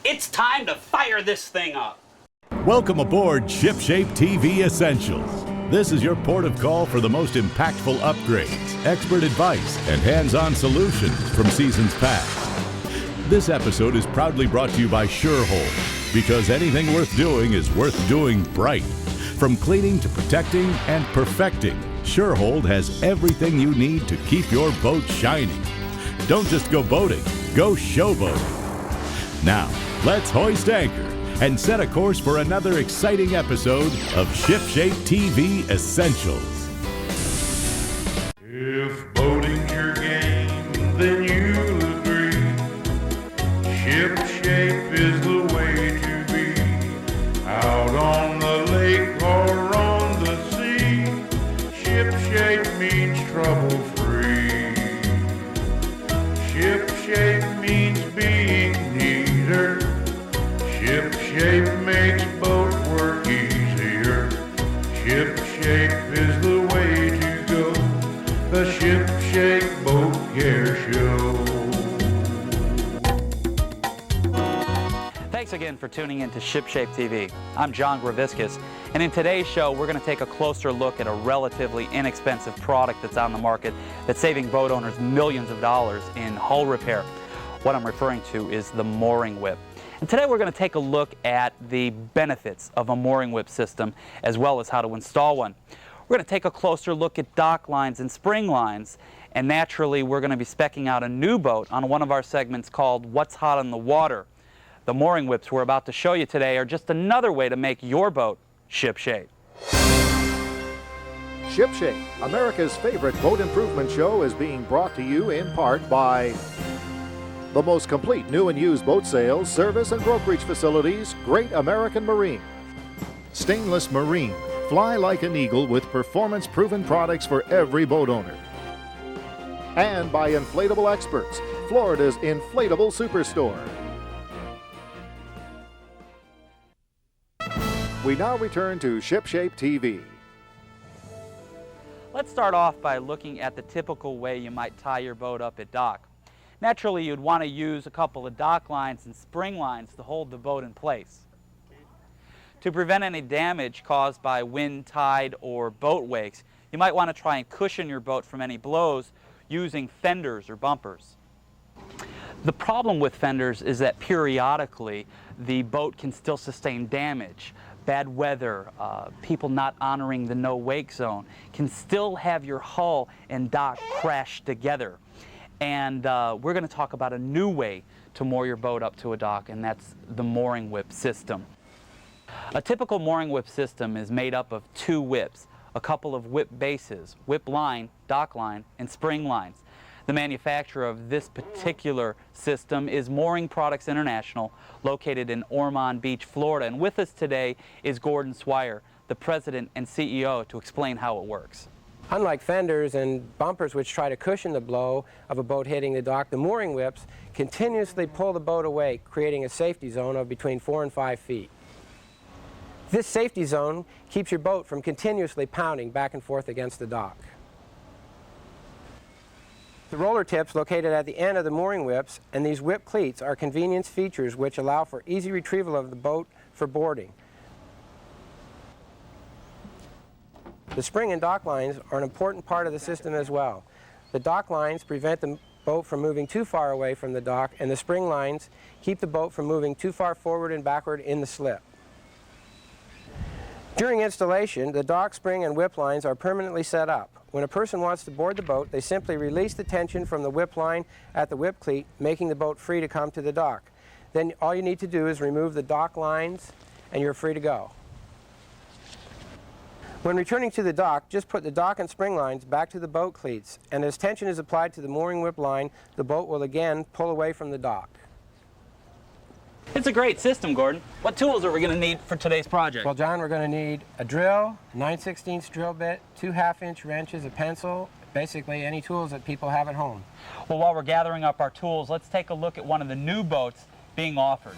It's time to fire this thing up. Welcome aboard ShipShape TV Essentials. This is your port of call for the most impactful upgrades, expert advice, and hands-on solutions from seasons past. This episode is proudly brought to you by SureHold, because anything worth doing is worth doing bright. From cleaning to protecting and perfecting, SureHold has everything you need to keep your boat shining. Don't just go boating, go showboating. Now, let's hoist anchor and set a course for another exciting episode of ShipShape TV Essentials. If boating's your game, then you'll agree. ShipShape is the way to be. Out on the lake or on the sea, ShipShape means trouble-free. ShipShape means being neater. ShipShape makes boat work easier. ShipShape is the way to go. The ShipShape Boat Care Show. Thanks again for tuning in to ShipShape TV. I'm John Greviskis, and in today's show we're going to take a closer look at a relatively inexpensive product that's on the market that's saving boat owners millions of dollars in hull repair. What I'm referring to is the mooring whip. And today we're going to take a look at the benefits of a mooring whip system as well as how to install one. We're going to take a closer look at dock lines and spring lines, and naturally we're going to be speccing out a new boat on one of our segments called What's Hot on the Water. The mooring whips we're about to show you today are just another way to make your boat shipshape. ShipShape, America's favorite boat improvement show, is being brought to you in part by the most complete new and used boat sales, service, and brokerage facilities, Great American Marine. Stainless Marine, fly like an eagle with performance-proven products for every boat owner. And by Inflatable Experts, Florida's inflatable superstore. We now return to ShipShape TV. Let's start off by looking at the typical way you might tie your boat up at dock. Naturally, you'd want to use a couple of dock lines and spring lines to hold the boat in place. To prevent any damage caused by wind, tide, or boat wakes, you might want to try and cushion your boat from any blows using fenders or bumpers. The problem with fenders is that periodically the boat can still sustain damage. Bad weather, people not honoring the no-wake zone can still have your hull and dock crash together. And we're going to talk about a new way to moor your boat up to a dock, and that's the mooring whip system. A typical mooring whip system is made up of two whips, a couple of whip bases, whip line, dock line, and spring lines. The manufacturer of this particular system is Mooring Products International, located in Ormond Beach, Florida. And with us today is Gordon Swire, the president and CEO, to explain how it works. Unlike fenders and bumpers which try to cushion the blow of a boat hitting the dock, the mooring whips continuously pull the boat away, creating a safety zone of between 4 and 5 feet. This safety zone keeps your boat from continuously pounding back and forth against the dock. The roller tips located at the end of the mooring whips and these whip cleats are convenience features which allow for easy retrieval of the boat for boarding. The spring and dock lines are an important part of the system as well. The dock lines prevent the boat from moving too far away from the dock, and the spring lines keep the boat from moving too far forward and backward in the slip. During installation, the dock, spring, and whip lines are permanently set up. When a person wants to board the boat, they simply release the tension from the whip line at the whip cleat, making the boat free to come to the dock. Then all you need to do is remove the dock lines, and you're free to go. When returning to the dock, just put the dock and spring lines back to the boat cleats, and as tension is applied to the mooring whip line, the boat will again pull away from the dock. It's a great system, Gordon. What tools are we going to need for today's project? Well, John, we're going to need a drill, a 9/16 drill bit, 2 1/2-inch wrenches, a pencil, basically any tools that people have at home. Well, while we're gathering up our tools, let's take a look at one of the new boats being offered.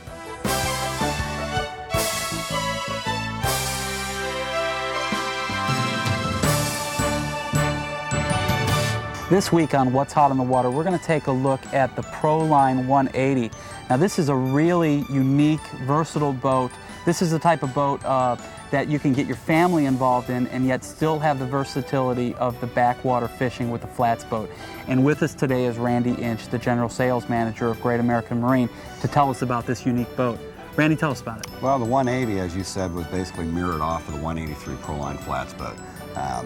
This week on What's Hot on the Water, we're going to take a look at the Proline 180. Now this is a really unique, versatile boat. This is the type of boat that you can get your family involved in and yet still have the versatility of the backwater fishing with the flats boat. And with us today is Randy Inch, the General Sales Manager of Great American Marine, to tell us about this unique boat. Randy, tell us about it. Well, the 180, as you said, was basically mirrored off of the 183 Proline flats boat.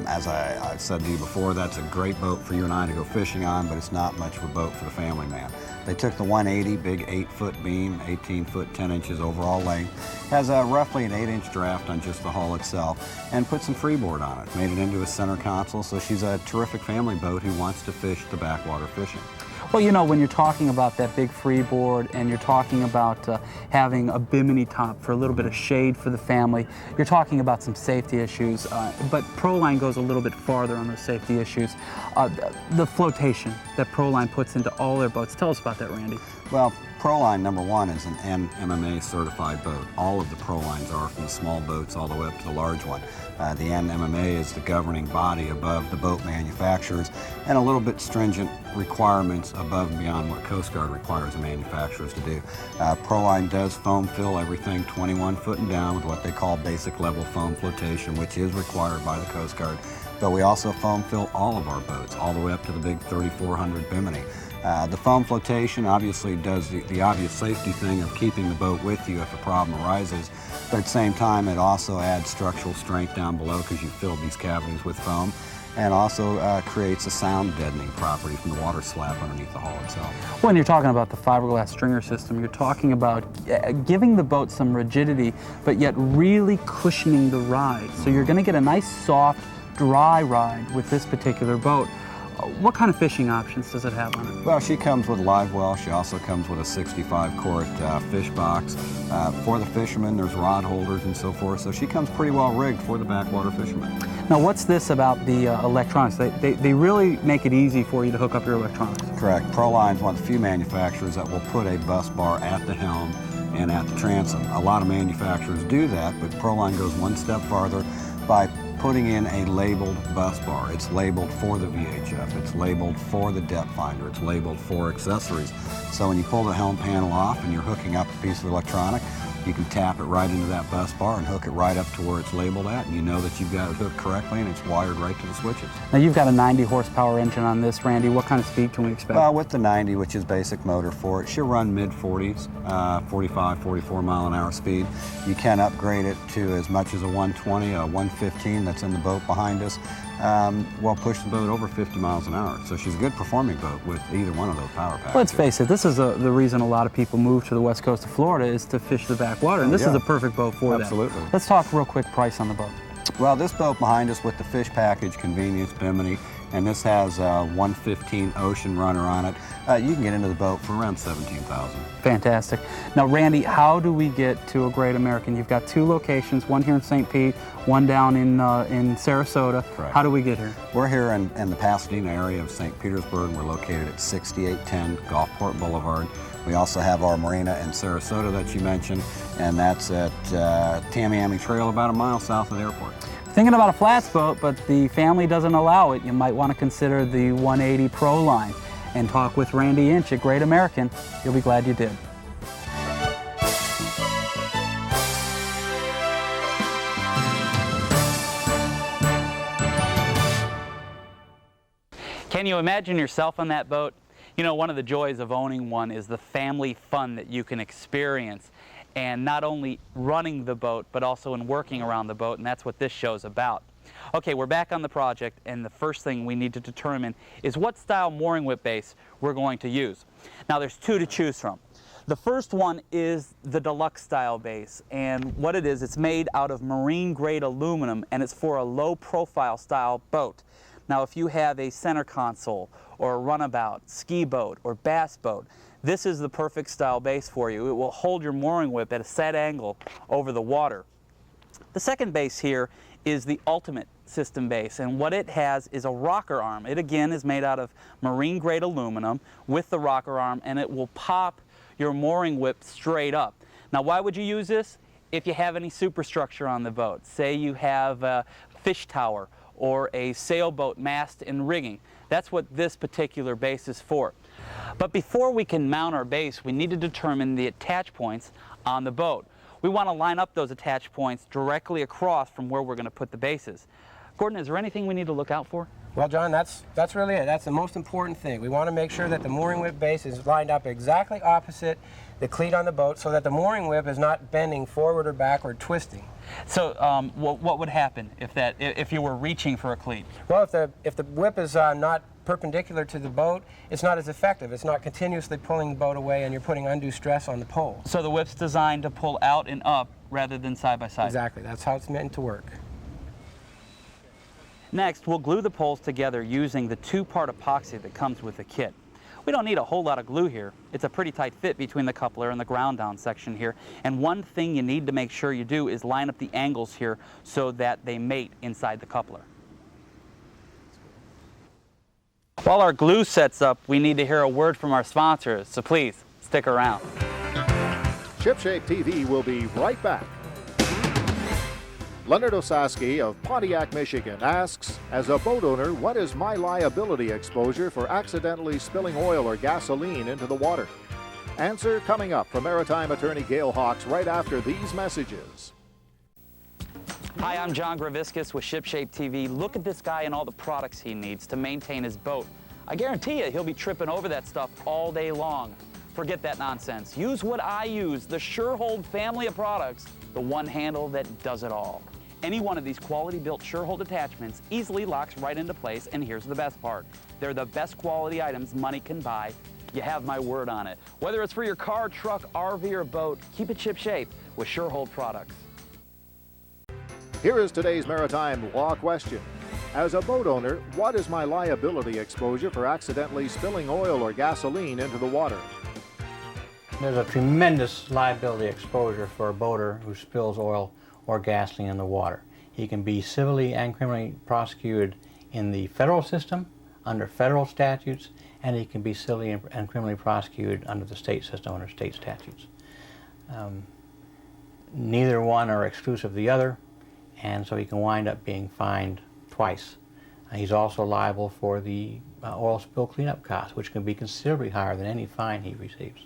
As I've said to you before, that's a great boat for you and I to go fishing on, but it's not much of a boat for the family man. They took the 180, big 8-foot beam, 18 foot 10 inches overall length, has roughly an 8-inch draft on just the hull itself, and put some freeboard on it. Made it into a center console, so she's a terrific family boat who wants to fish the backwater fishing. Well, you know, when you're talking about that big freeboard and you're talking about having a bimini top for a little bit of shade for the family, you're talking about some safety issues, but Proline goes a little bit farther on those safety issues. The flotation that Proline puts into all their boats, tell us about that, Randy. Well, Proline, number one, is an NMMA certified boat. All of the Prolines are, from the small boats all the way up to the large one. The NMMA is the governing body above the boat manufacturers, and a little bit stringent requirements above and beyond what Coast Guard requires the manufacturers to do. Proline does foam fill everything 21 foot and down with what they call basic level foam flotation, which is required by the Coast Guard. But we also foam fill all of our boats, all the way up to the big 3400 Bimini. The foam flotation obviously does the obvious safety thing of keeping the boat with you if a problem arises, but at the same time it also adds structural strength down below because you fill these cavities with foam, and also creates a sound deadening property from the water slap underneath the hull itself. When you're talking about the fiberglass stringer system, you're talking about giving the boat some rigidity, but yet really cushioning the ride. So you're going to get a nice, soft, dry ride with this particular boat. What kind of fishing options does it have on it? Well, she comes with live well. She also comes with a 65-quart fish box. For the fishermen, there's rod holders and so forth, so she comes pretty well rigged for the backwater fishermen. Now, what's this about the electronics? They really make it easy for you to hook up your electronics. Correct. Proline's one of the few manufacturers that will put a bus bar at the helm and at the transom. A lot of manufacturers do that, but Proline goes one step farther by putting in a labeled bus bar. It's labeled for the VHF, it's labeled for the depth finder, it's labeled for accessories. So when you pull the helm panel off and you're hooking up a piece of electronic, you can tap it right into that bus bar and hook it right up to where it's labeled at, and you know that you've got it hooked correctly and it's wired right to the switches. Now you've got a 90 horsepower engine on this, Randy. What kind of speed can we expect? Well, with the 90, which is basic motor for it, she'll run mid-40s, 45, 44 mile an hour speed. You can upgrade it to as much as a 120, a 115 that's in the boat behind us. Will push the boat over 50 miles an hour. So she's a good performing boat with either one of those power packs. Let's face it, this is the reason a lot of people move to the west coast of Florida is to fish the backwater, and this is a perfect boat for that. Absolutely. Let's talk real quick price on the boat. Well, this boat behind us with the fish package, convenience, Bimini, and this has a 115 Ocean Runner on it. You can get into the boat for around $17,000. Fantastic. Now, Randy, how do we get to a Great American? You've got two locations, one here in St. Pete, one down in Sarasota. Correct. How do we get here? We're here in the Pasadena area of St. Petersburg. We're located at 6810 Gulfport Boulevard. We also have our marina in Sarasota that you mentioned, and that's at Tamiami Trail, about a mile south of the airport. Thinking about a flats boat, but the family doesn't allow it, you might want to consider the 180 Proline and talk with Randy Inch at Great American. You'll be glad you did. Can you imagine yourself on that boat? You know, one of the joys of owning one is the family fun that you can experience, and not only running the boat, but also in working around the boat, and that's what this show's about. Okay, we're back on the project, and the first thing we need to determine is what style mooring whip base we're going to use. Now, there's two to choose from. The first one is the deluxe style base, and what it is, it's made out of marine grade aluminum, and it's for a low profile style boat. Now, if you have a center console or a runabout, ski boat, or bass boat, this is the perfect style base for you. It will hold your mooring whip at a set angle over the water. The second base here is the ultimate system base, and what it has is a rocker arm. It again is made out of marine grade aluminum with the rocker arm, and it will pop your mooring whip straight up. Now, why would you use this? If you have any superstructure on the boat, say you have a fish tower or a sailboat mast and rigging, that's what this particular base is for. But before we can mount our base, we need to determine the attach points on the boat. We want to line up those attach points directly across from where we're going to put the bases. Gordon, is there anything we need to look out for? Well, John, that's really it. That's the most important thing. We want to make sure that the mooring whip base is lined up exactly opposite the cleat on the boat so that the mooring whip is not bending forward or backward, twisting. So what would happen if you were reaching for a cleat? Well, if the whip is not perpendicular to the boat, it's not as effective. It's not continuously pulling the boat away and you're putting undue stress on the pole. So the whip's designed to pull out and up rather than side by side? Exactly. That's how it's meant to work. Next, we'll glue the poles together using the two-part epoxy that comes with the kit. We don't need a whole lot of glue here. It's a pretty tight fit between the coupler and the ground down section here. And one thing you need to make sure you do is line up the angles here so that they mate inside the coupler. While our glue sets up, we need to hear a word from our sponsors, so please stick around. ShipShape TV will be right back. Leonard Osaski of Pontiac, Michigan asks, as a boat owner, what is my liability exposure for accidentally spilling oil or gasoline into the water? Answer coming up from maritime attorney Gail Hawks right after these messages. Hi, I'm John Greviskis with ShipShape TV. Look at this guy and all the products he needs to maintain his boat. I guarantee you he'll be tripping over that stuff all day long. Forget that nonsense. Use what I use, the SureHold family of products, the one handle that does it all. Any one of these quality-built SureHold attachments easily locks right into place, and here's the best part. They're the best quality items money can buy. You have my word on it. Whether it's for your car, truck, RV, or boat, keep it ship-shape with SureHold products. Here is today's maritime law question. As a boat owner, what is my liability exposure for accidentally spilling oil or gasoline into the water? There's a tremendous liability exposure for a boater who spills oil or gasoline in the water. He can be civilly and criminally prosecuted in the federal system under federal statutes, and he can be civilly and criminally prosecuted under the state system under state statutes. Neither one are exclusive of the other, and so he can wind up being fined twice. He's also liable for the oil spill cleanup costs, which can be considerably higher than any fine he receives.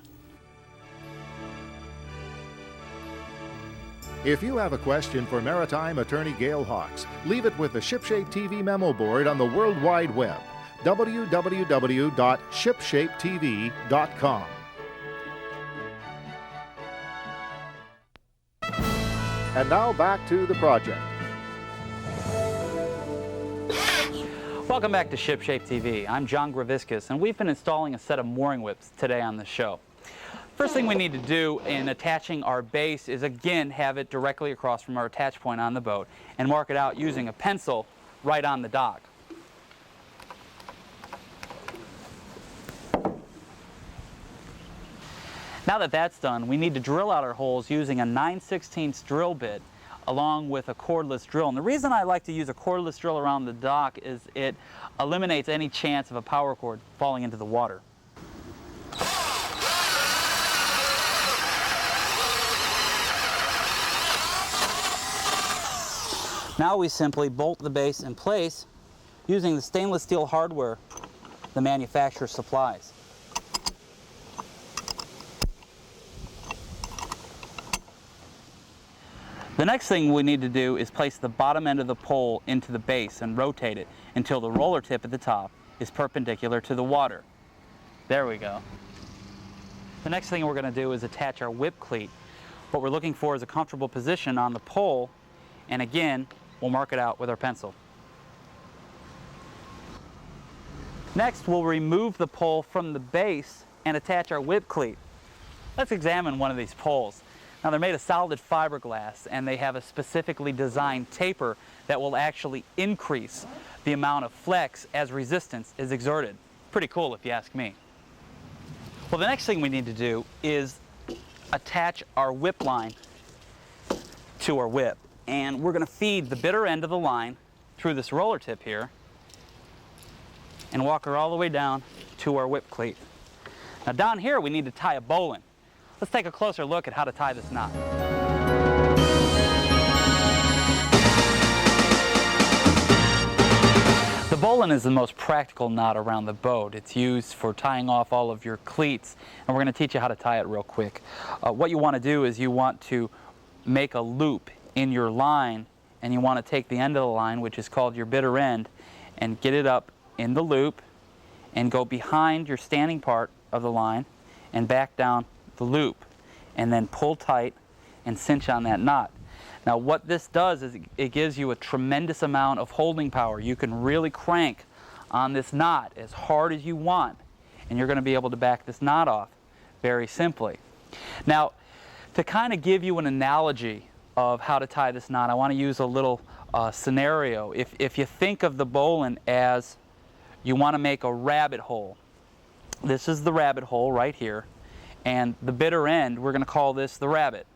If you have a question for maritime attorney Gail Hawks, leave it with the ShipShape TV memo board on the World Wide Web, www.shipshapetv.com. And now back to the project. Welcome back to ShipShape TV. I'm John Greviskis, and we've been installing a set of mooring whips today on the show. First thing we need to do in attaching our base is again have it directly across from our attach point on the boat and mark it out using a pencil right on the dock. Now that that's done, we need to drill out our holes using a 9/16 drill bit along with a cordless drill. And the reason I like to use a cordless drill around the dock is it eliminates any chance of a power cord falling into the water. Now we simply bolt the base in place using the stainless steel hardware the manufacturer supplies. The next thing we need to do is place the bottom end of the pole into the base and rotate it until the roller tip at the top is perpendicular to the water. There we go. The next thing we're going to do is attach our whip cleat. What we're looking for is a comfortable position on the pole, and again, we'll mark it out with our pencil. Next, we'll remove the pole from the base and attach our whip cleat. Let's examine one of these poles. Now, they're made of solid fiberglass, and they have a specifically designed taper that will actually increase the amount of flex as resistance is exerted. Pretty cool if you ask me. Well, the next thing we need to do is attach our whip line to our whip. And we're going to feed the bitter end of the line through this roller tip here and walk her all the way down to our whip cleat. Now down here we need to tie a bowline. Let's take a closer look at how to tie this knot. The The bowline is the most practical knot around the boat. It's used for tying off all of your cleats, and we're going to teach you how to tie it real quick. What you want to do is you want to make a loop in your line, and you want to take the end of the line, which is called your bitter end, and get it up in the loop and go behind your standing part of the line and back down the loop, and then pull tight and cinch on that knot. Now what this does is it gives you a tremendous amount of holding power. You can really crank on this knot as hard as you want, and you're going to be able to back this knot off very simply. Now, to kind of give you an analogy of how to tie this knot, I want to use a little scenario. If you think of the bowline as you want to make a rabbit hole, this is the rabbit hole right here, and the bitter end, we're going to call this the rabbit.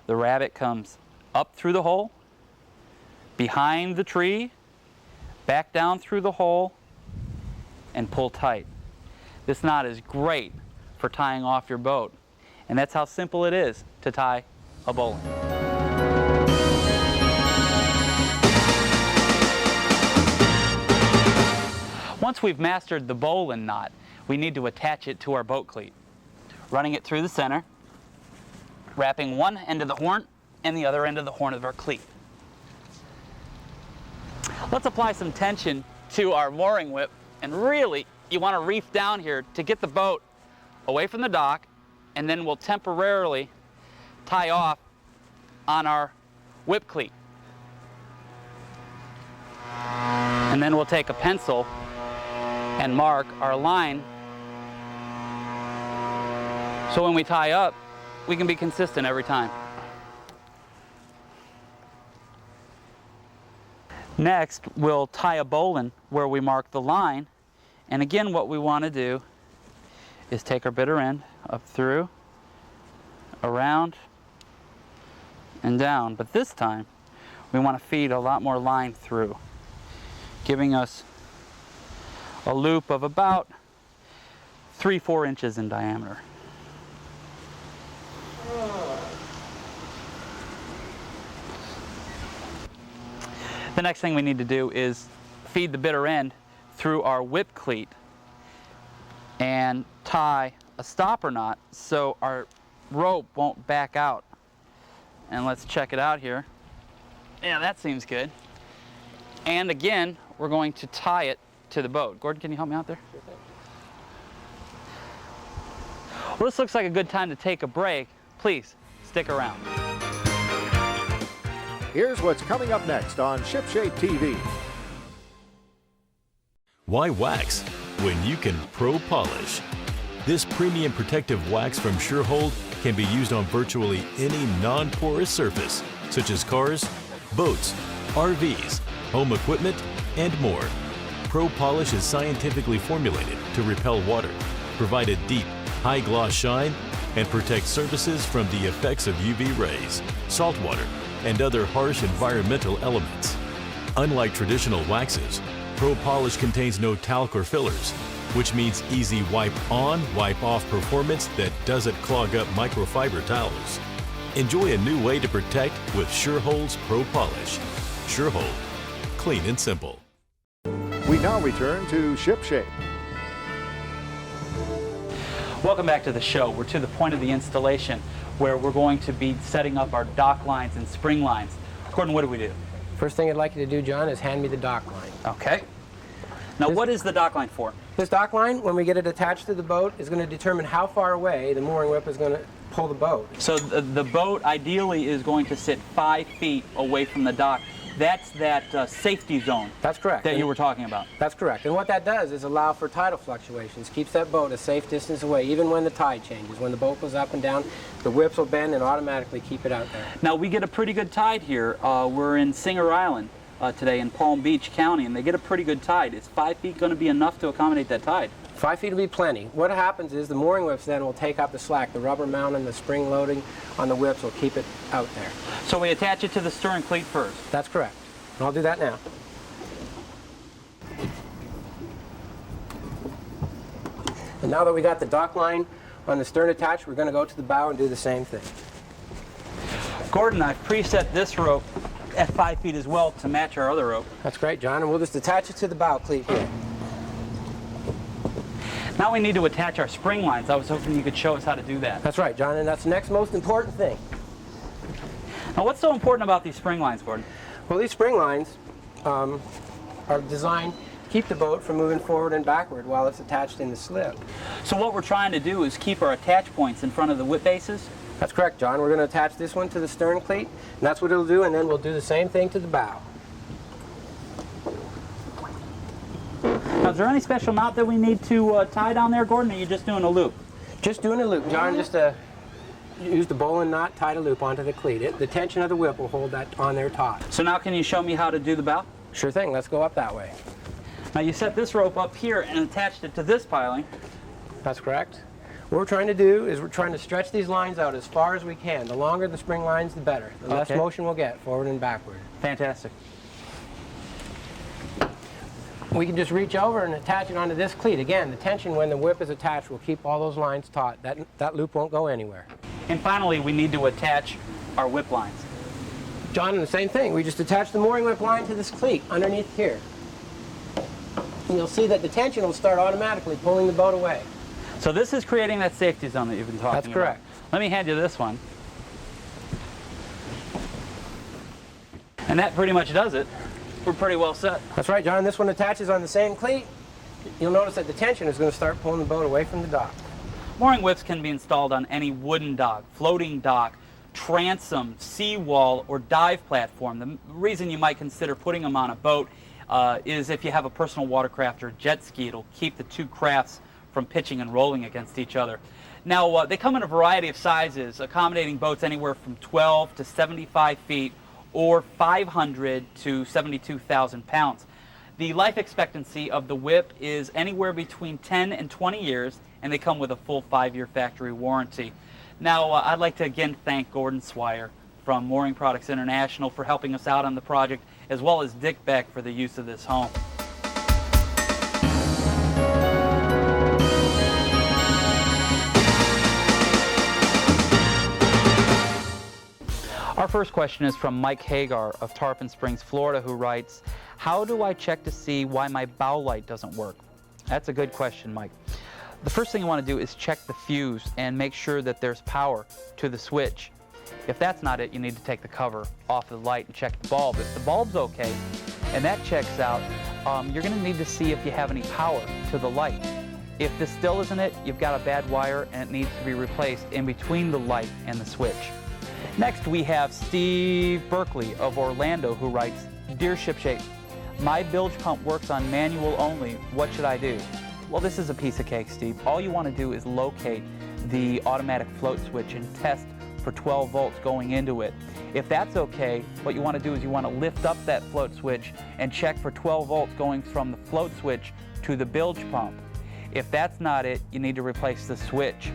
The rabbit comes up through the hole, behind the tree, back down through the hole, and pull tight. This knot is great for tying off your boat, and that's how simple it is to tie a bowline. Once we've mastered the bowline knot, we need to attach it to our boat cleat. Running it through the center, wrapping one end of the horn and the other end of the horn of our cleat. Let's apply some tension to our mooring whip, and really you want to reef down here to get the boat away from the dock, and then we'll temporarily tie off on our whip cleat. And then we'll take a pencil and mark our line, so when we tie up, we can be consistent every time. Next, we'll tie a bowline where we mark the line, and again what we want to do is take our bitter end up through, around, and down, but this time we want to feed a lot more line through, giving us a loop of about 3-4 inches in diameter. The next thing we need to do is feed the bitter end through our whip cleat and tie a stopper knot so our rope won't back out. And let's check it out here. Yeah, that seems good. And again, we're going to tie it to the boat. Gordon, can you help me out there? Sure thing. Well, this looks like a good time to take a break. Please stick around. Here's what's coming up next on Shipshape TV. Why wax when you can pro polish? This premium protective wax from SureHold can be used on virtually any non-porous surface, such as cars, boats, RVs, home equipment, and more. Pro Polish is scientifically formulated to repel water, provide a deep, high-gloss shine, and protect surfaces from the effects of UV rays, salt water, and other harsh environmental elements. Unlike traditional waxes, Pro Polish contains no talc or fillers, which means easy wipe-on, wipe-off performance that doesn't clog up microfiber towels. Enjoy a new way to protect with SureHold's Pro Polish. SureHold, clean and simple. We now return to Shipshape. Welcome back to the show. We're to the point of the installation where we're going to be setting up our dock lines and spring lines. Gordon, what do we do? First thing I'd like you to do, John, is hand me the dock line. Okay. Now, what is the dock line for? This dock line, when we get it attached to the boat, is going to determine how far away the mooring whip is going to pull the boat. So the boat ideally is going to sit 5 feet away from the dock. That's that safety zone. That's correct. That you were talking about. That's correct. And what that does is allow for tidal fluctuations, keeps that boat a safe distance away, even when the tide changes. When the boat goes up and down, the whips will bend and automatically keep it out there. Now, we get a pretty good tide here. We're in Singer Island today in Palm Beach County, and they get a pretty good tide. Is 5 feet going to be enough to accommodate that tide? 5 feet will be plenty. What happens is the mooring whips then will take up the slack. The rubber mount and the spring loading on the whips will keep it out there. So we attach it to the stern cleat first? That's correct. And I'll do that now. And now that we got the dock line on the stern attached, we're going to go to the bow and do the same thing. Gordon, I've preset this rope at 5 feet as well to match our other rope. That's great, John, and we'll just attach it to the bow cleat here. Now we need to attach our spring lines. I was hoping you could show us how to do that. That's right, John, and that's the next most important thing. Now what's so important about these spring lines, Gordon? Well, these spring lines are designed to keep the boat from moving forward and backward while it's attached in the slip. So what we're trying to do is keep our attach points in front of the whip bases. That's correct, John. We're going to attach this one to the stern cleat, and that's what it'll do, and then we'll do the same thing to the bow. Now, is there any special knot that we need to tie down there, Gordon, or are you just doing a loop? Just doing a loop, John. Just use the bowline knot, tie a loop onto the cleat. The tension of the whip will hold that on there taut. So now can you show me how to do the bow? Sure thing. Let's go up that way. Now you set this rope up here and attached it to this piling. That's correct. What we're trying to do is we're trying to stretch these lines out as far as we can. The longer the spring lines, the better. The less motion we'll get forward and backward. Fantastic. We can just reach over and attach it onto this cleat. Again, the tension when the whip is attached will keep all those lines taut. That loop won't go anywhere. And finally, we need to attach our whip lines. John, the same thing. We just attach the mooring whip line to this cleat underneath here. And you'll see that the tension will start automatically pulling the boat away. So this is creating that safety zone that you've been talking about. That's correct. Let me hand you this one. And that pretty much does it. We're pretty well set. That's right, John. This one attaches on the same cleat. You'll notice that the tension is going to start pulling the boat away from the dock. Mooring whips can be installed on any wooden dock, floating dock, transom, seawall, or dive platform. The reason you might consider putting them on a boat is if you have a personal watercraft or jet ski, it'll keep the two crafts from pitching and rolling against each other. Now, they come in a variety of sizes, accommodating boats anywhere from 12 to 75 feet or 500 to 72,000 pounds. The life expectancy of the whip is anywhere between 10 and 20 years, and they come with a full 5-year factory warranty. Now, I'd like to again thank Gordon Swire from Mooring Products International for helping us out on the project, as well as Dick Beck for the use of this home. Our first question is from Mike Hagar of Tarpon Springs, Florida, who writes, "How do I check to see why my bow light doesn't work?" That's a good question, Mike. The first thing you want to do is check the fuse and make sure that there's power to the switch. If that's not it, you need to take the cover off the light and check the bulb. If the bulb's okay and that checks out, you're going to need to see if you have any power to the light. If this still isn't it, you've got a bad wire and it needs to be replaced in between the light and the switch. Next, we have Steve Berkeley of Orlando, who writes, "Dear Shipshape, my bilge pump works on manual only. What should I do?" Well, this is a piece of cake, Steve. All you want to do is locate the automatic float switch and test for 12 volts going into it. If that's okay, what you want to do is you want to lift up that float switch and check for 12 volts going from the float switch to the bilge pump. If that's not it, you need to replace the switch.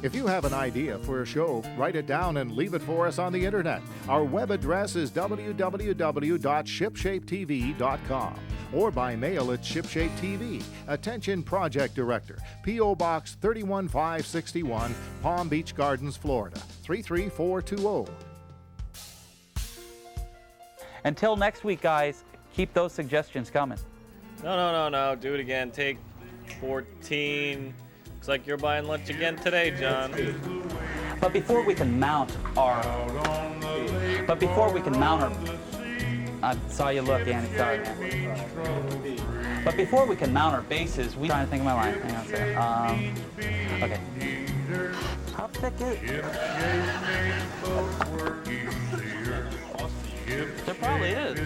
If you have an idea for a show, write it down and leave it for us on the internet. Our web address is www.shipshapetv.com or by mail at Shipshape TV. Attention Project Director, P.O. Box 31561, Palm Beach Gardens, Florida 33420. Until next week, guys, keep those suggestions coming. No. Do it again. Take 14. Looks like you're buying lunch again today, John. But before we can mount our... I saw you look, Annie. Sorry, man. But before we can mount our bases, we're trying to think of my line. Hang on a second. Okay. How thick is it? There probably is.